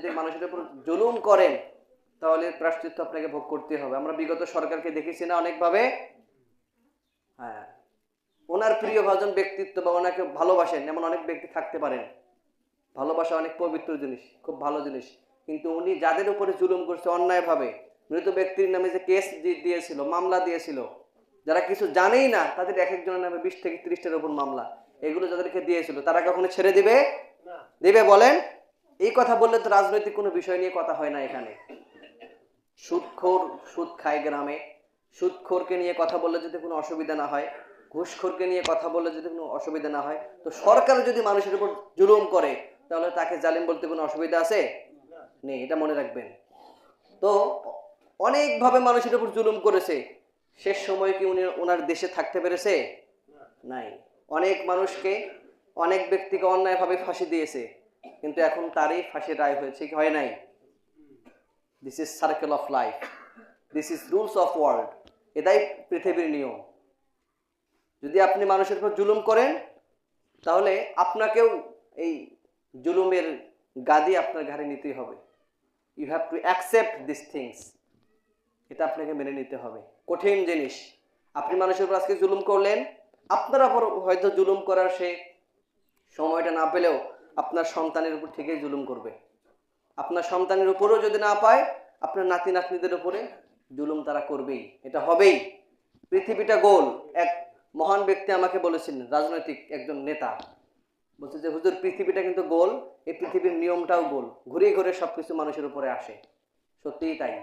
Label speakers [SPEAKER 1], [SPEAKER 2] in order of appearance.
[SPEAKER 1] যদি মানুষের উপর জুলুম করেন তাহলে প্রায়শ্চিত্ত আপনাকে ভোগ করতে হবে। আমরা বিগত সরকারকে দেখেছি না অনেকভাবে। হ্যাঁ, ওনার প্রিয় ভাজন ব্যক্তিত্ব বা ওনাকে ভালোবাসেন এমন অনেক ব্যক্তি থাকতে পারেন। ভালোবাসা অনেক পবিত্র জিনিস, খুব ভালো জিনিস, কিন্তু উনি যাদের উপরে জুলুম করছে অন্যায়ভাবে, মৃত ব্যক্তির নামে যে কেস দিয়েছিল, মামলা দিয়েছিল, যারা কিছু জানেই না তাদের এক একজনের নামে 20 থেকে 30টার উপর মামলা, এগুলো যাদেরকে দিয়েছিল তারা কখনো ছেড়ে দিবে? দিবে বলেন? এই কথা বললে তো রাজনৈতিক কোনো বিষয় নিয়ে কথা হয় না এখানে। সুদখোর সুদ খায় গ্রামে, সুদখোরকে নিয়ে কথা বললে যদি কোনো অসুবিধা না হয়, ঘুষখোরকে নিয়ে কথা বললে যদি কোনো অসুবিধা না হয়, তো সরকার যদি মানুষের উপর জুলুম করে তাহলে তাকে জালিম বলতে কোনো অসুবিধা আছে? নেই, এটা মনে রাখবেন। তো অনেকভাবে মানুষের উপর জুলুম করেছে, শেষ সময় কি উনি ওনার দেশে থাকতে পেরেছে? নাই। অনেক মানুষকে, অনেক ব্যক্তিকে অন্যায়ভাবে ফাঁসি দিয়েছে, কিন্তু এখন তারই ফাঁসির রায় হয়েছে কি হয় নাই? This is circle of life, this is rules of world. এটাই পৃথিবীর নিয়ম। যদি আপনি মানুষের উপর জুলুম করেন তাহলে আপনাকেও এই জুলুমের গাদি আপনার ঘাড়ে নিতেই হবে। You have to accept this things. এটা আপনাকে মেনে নিতে হবে। কঠিন জিনিস। আপনি মানুষের উপর আজকে জুলুম করলেন, আপনার উপর হয়তো জুলুম করার সে সময়টা না পেলেও আপনার সন্তানের উপর ঠিকই জুলুম করবে। আপনার সন্তানের উপরেও যদি না পায়, আপনার নাতি নাতনিদের উপরে জুলুম তারা করবেই, এটা হবেই। পৃথিবীটা গোল। এক মহান ব্যক্তি আমাকে বলেছিলেন, রাজনৈতিক একজন নেতা, বলছে যে হুজুর পৃথিবীটা কিন্তু গোল, এই পৃথিবীর নিয়মটাও গোল, ঘুরে ঘুরে সবকিছু মানুষের উপরে আসে। সত্যিই তাই।